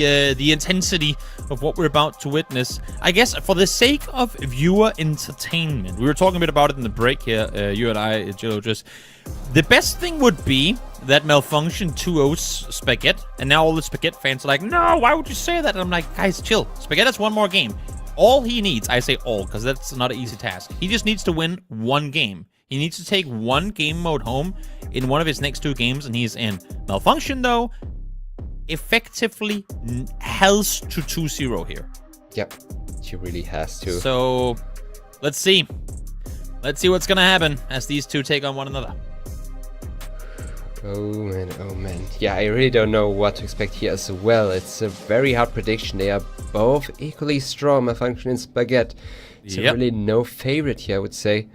the intensity of what we're about to witness. I guess for the sake of viewer entertainment, we were talking a bit about it in the break here, you and I, Jill, just the best thing would be that Malfunctionn 2-0's Sp4ghet, and now all the Sp4ghet fans are like, no, why would you say that? And I'm like, guys, chill. Sp4ghet has one more game. All he needs, I say all, because that's not an easy task. He just needs to win one game. He needs to take one game mode home in one of his next 2 games, and he's in. Malfunctionn, though, effectively has to 2-0 here. Yep, she really has to. So, let's see. Let's see what's gonna happen as these two take on one another. Oh man. Yeah, I really don't know what to expect here as well. It's a very hard prediction. They are both equally strong, Malfunctionn and Sp4ghet. So really no favorite here, I would say.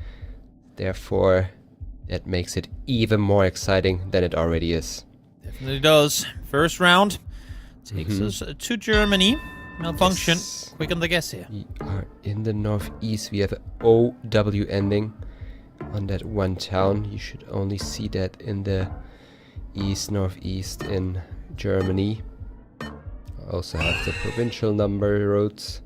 Therefore, that makes it even more exciting than it already is. Definitely does. First round takes us to Germany. Malfunctionn, Yes. quick on the guess here. We are in the northeast. We have an OW ending on that one town. You should only see that in the northeast in Germany. Also have the provincial number roads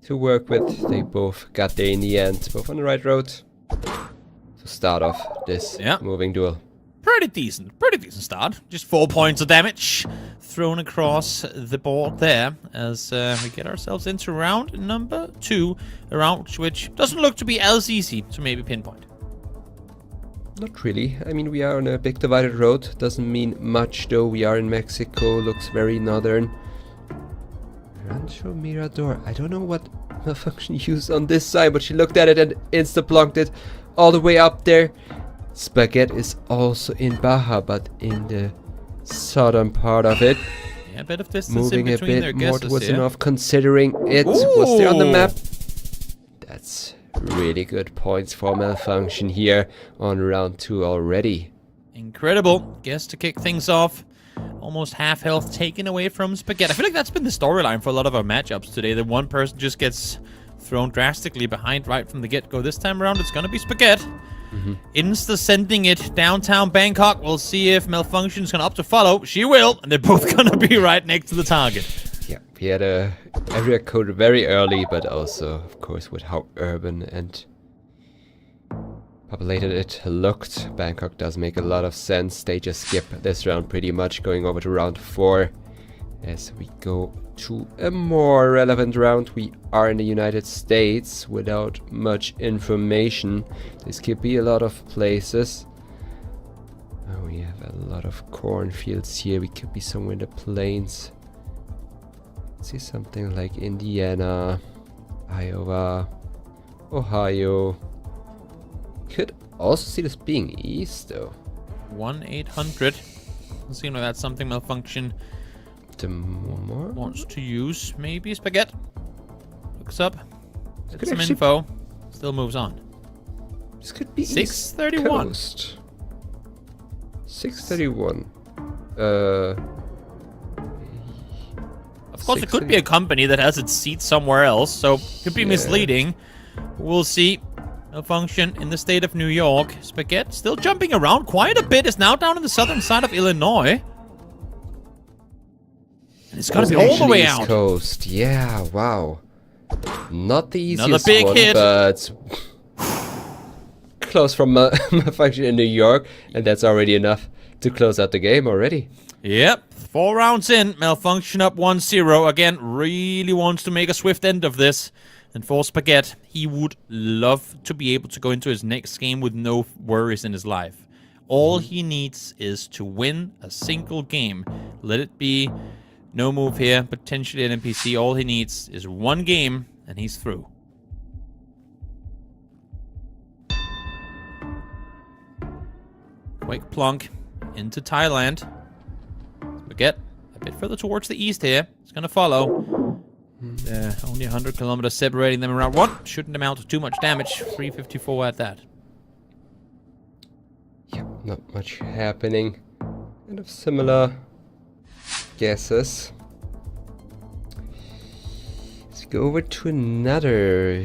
to work with. They both got there in the end, both on the right road to start off this moving duel. Pretty decent start. Just 4 points of damage thrown across the board there as we get ourselves into round number 2, a round which doesn't look to be as easy to maybe pinpoint. Not really. I mean, we are on a big divided road. Doesn't mean much though. We are in Mexico. Looks very northern. Rancho Mirador. I don't know what Malfunctionn used on this side, but she looked at it and insta-plonked it all the way up there. Sp4ghet is also in Baja, but in the southern part of it. Yeah, a bit of distance moving in a between their bit more guesses towards the here. north, considering it was there on the map. That's really good points for Malfunctionn here on round 2 already. Incredible. Guess to kick things off. Almost half health taken away from Sp4ghet. I feel like that's been the storyline for a lot of our matchups today. That one person just gets thrown drastically behind right from the get-go. This time around, it's going to be Sp4ghet. Insta-sending it downtown Bangkok. We'll see if Malfunctionn's going to opt to follow. She will. And they're both going to be right next to the target. Yeah, we had a area code very early, but also, of course, with how urban and populated it looked. Bangkok does make a lot of sense. They just skip this round pretty much, going over to round 4. As we go to a more relevant round, we are in the United States without much information. This could be a lot of places. Oh, we have a lot of cornfields here. We could be somewhere in the plains. Let's see something like Indiana, Iowa, Ohio. Could also see this being east, though. 1-800. Seems like that's something Malfunctionn More? wants to use. Maybe Sp4ghet. Looks up. This Gets could some info. Still moves on. This could be 631. East Coast. 631. Of course, it could be a company that has its seat somewhere else, so it could be misleading. We'll see. Malfunctionn in the state of New York. Sp4ghet still jumping around quite a bit. Is now down on the southern side of Illinois. And it's gonna be all the way East out. Coast. Yeah, wow. Not the easiest Another big one, hit. but close from Malfunctionn in New York, and that's already enough to close out the game already. Yep, 4 rounds in. Malfunctionn up 1-0. Again, really wants to make a swift end of this. And for Sp4ghet, he would love to be able to go into his next game with no worries in his life. All he needs is to win a single game. Let it be no move here, potentially an NPC. All he needs is one game, and he's through. Quick plunk into Thailand. Sp4ghet a bit further towards the east here. It's going to follow. Only 100 kilometers separating them around 1. Shouldn't amount to too much damage. 354 at that. Yep, not much happening. Kind of similar guesses. Let's go over to another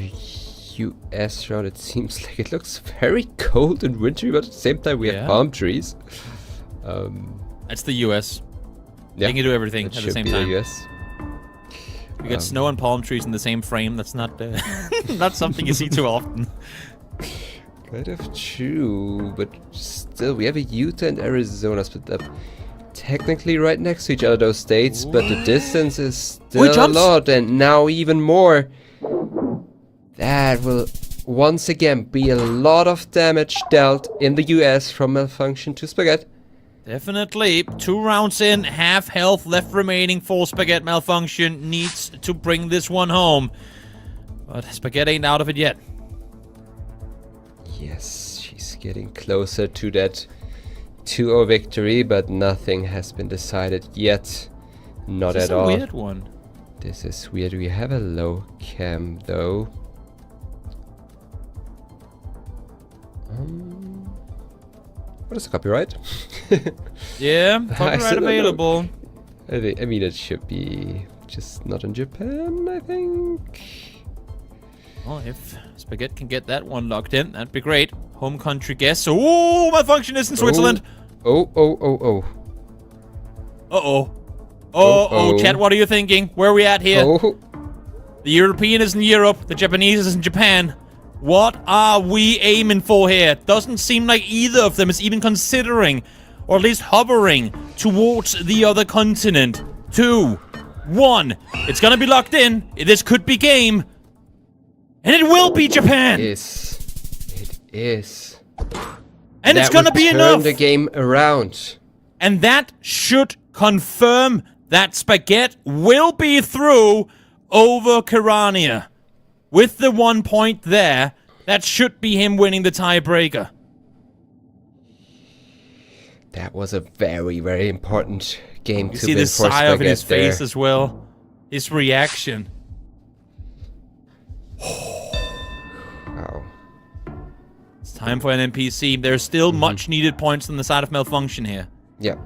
US round. It seems like it looks very cold and wintry, but at the same time we have palm trees. That's the US. Yeah, They can do everything that at the should same be time. the US. We got snow and palm trees in the same frame. That's not not something you see too often. Kind of true, but still, we have a Utah and Arizona split up technically right next to each other, those states, but the distance is still a lot, and now even more. That will once again be a lot of damage dealt in the US from Malfunctionn to Sp4ghet. Definitely. 2 rounds in, half health left remaining for Sp4ghet. Malfunctionn needs to bring this one home. But Sp4ghet ain't out of it yet. Yes, she's getting closer to that 2-0 victory, but nothing has been decided yet. Not at all. This is a weird one. This is weird. We have a low cam though. What is the copyright? Yeah, copyright available. I mean, it should be just not in Japan, I think. Well, if Sp4ghet can get that one locked in, that'd be great. Home country guess. Oh, Malfunctionn is in Switzerland. Oh. Oh, chat, what are you thinking? Where are we at here? Oh. The European is in Europe. The Japanese is in Japan. What are we aiming for here? Doesn't seem like either of them is even considering, or at least hovering, towards the other continent. 2, 1. It's gonna be locked in. This could be game. And it will be Japan! It is. And it's gonna be enough! Turn the game around. And that should confirm that Sp4ghet will be through over Kirania. With the 1 point there, that should be him winning the tiebreaker. That was a very, very important game to win for Sp4ghet. You see the sigh of his face there. as well. His reaction. Wow. It's time for an NPC. There's still much needed points on the side of Malfunctionn here. Yeah,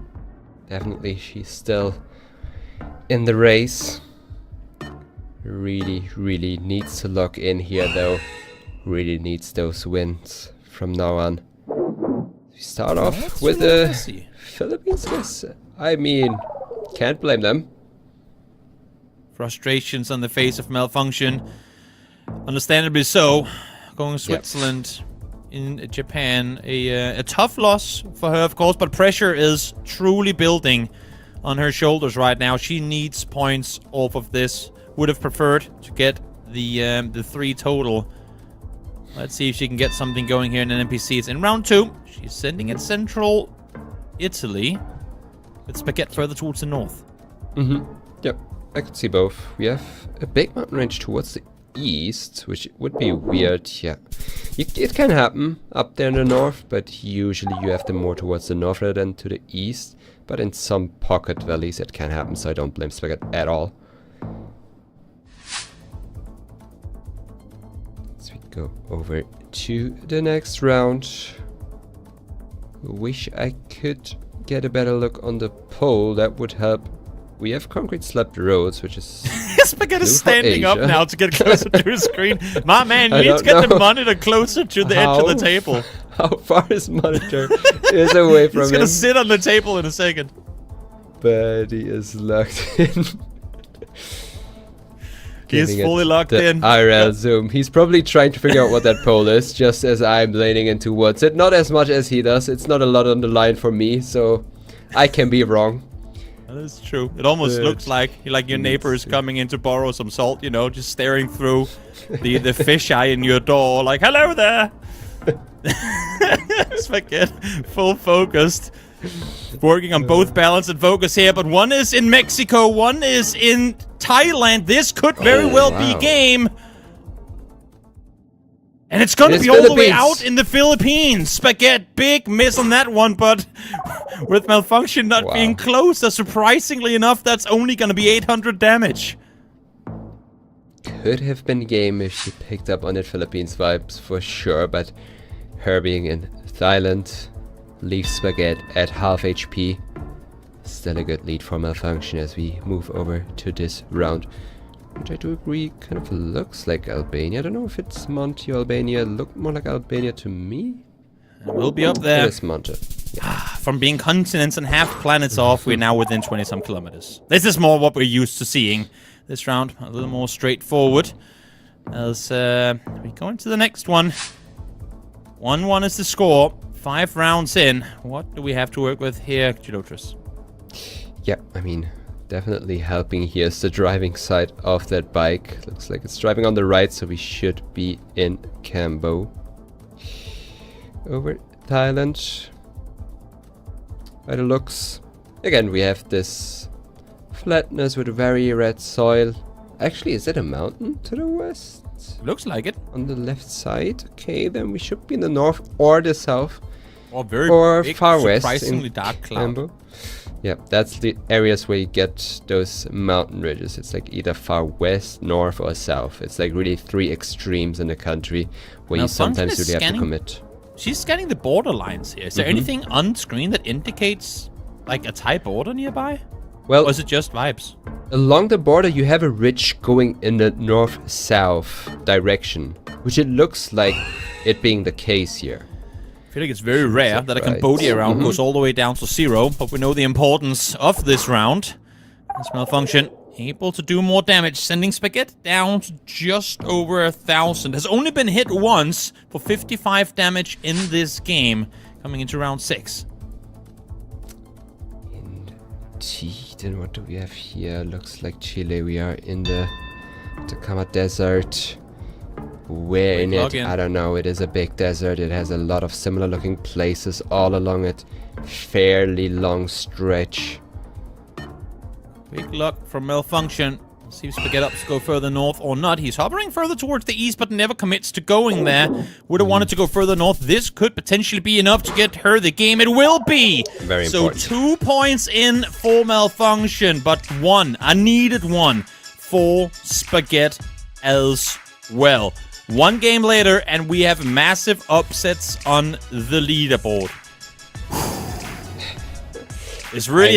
definitely. She's still in the race. Really, really needs to lock in here, though. Really needs those wins from now on. We start off with the Philippines guess. I mean, can't blame them. Frustrations on the face of Malfunctionn. Understandably so. Going Switzerland in Japan. A tough loss for her, of course, but pressure is truly building on her shoulders right now. She needs points off of this. Would have preferred to get the 3 total. Let's see if she can get something going here in an NPC. It's in round 2. She's sending in central Italy. With Sp4ghet further towards the north. Yep, I could see both. We have a big mountain range towards the east, which would be weird, yeah. It can happen up there in the north, but usually you have them more towards the north rather than to the east. But in some pocket valleys it can happen, so I don't blame Sp4ghet at all. Go over to the next round. Wish I could get a better look on the pole. That would help. We have concrete slabbed roads, which is Sp4ghet is standing up now to get closer to his screen. My man, you need to get the monitor closer to the edge of the table. How far his monitor is away from him? He's gonna sit on the table in a second. But he is locked in. He is fully locked in. IRL zoom. He's probably trying to figure out what that pole is, just as I'm leaning in towards it. Not as much as he does. It's not a lot on the line for me, so I can be wrong. That is true. It almost looks like your neighbor is coming in to borrow some salt, you know, just staring through the fisheye in your door, like, hello there. Sp4ghet, full focused. Working on both balance and focus here, but one is in Mexico, one is in Thailand. This could very well be game. And it's gonna be all the way out in the Philippines. Sp4ghet, big miss on that one, but with Malfunctionn not being closer, surprisingly enough, that's only gonna be 800 damage. Could have been game if she picked up on the Philippines vibes for sure, but her being in Thailand leaves Sp4ghet at half HP. Still a good lead for Malfunctionn as we move over to this round. Which I do agree kind of looks like Albania. I don't know if it's Monte or Albania. Looked more like Albania to me. We'll be up there. It is Monte. Yeah. from being continents and half planets off, we're now within 20-some kilometers. This is more what we're used to seeing this round. A little more straightforward. As we go into the next one. 1-1 is the score. 5 rounds in. What do we have to work with here, GeoGuessr? Yeah, I mean, definitely helping here is the driving side of that bike. Looks like it's driving on the right, so we should be in Cambo. Over Thailand. By the looks. Again, we have this flatness with very red soil. Actually, is it a mountain to the west? Looks like it. On the left side. Okay, then we should be in the north or the south. Or big, far west. surprisingly dark cloud. Cambo. Yeah, that's the areas where you get those mountain ridges. It's like either far west, north, or south. It's like really 3 extremes in the country where you sometimes really have to commit. She's scanning the border lines here. Is there anything on screen that indicates like a Thai border nearby? Well, or is it just vibes? Along the border you have a ridge going in the north-south direction, which it looks like it being the case here. I feel like it's very rare that a Cambodia round goes all the way down to 0, but we know the importance of this round. This Malfunctionn able to do more damage, sending Sp4ghet down to just over 1,000. Has only been hit once for 55 damage in this game, coming into round 6. Indeed, and what do we have here? Looks like Chile. We are in the Atacama Desert. Where in it? I don't know. It is a big desert. It has a lot of similar looking places all along it. Fairly long stretch. Big luck from Malfunctionn. See if Sp4ghet ups go further north or not. He's hovering further towards the east, but never commits to going there. Would have wanted to go further north. This could potentially be enough to get her the game. It will be! Very important. So 2 points in for Malfunctionn, but 1, a needed 1, for Sp4ghet as well. 1 game later, and we have massive upsets on the leaderboard. It's really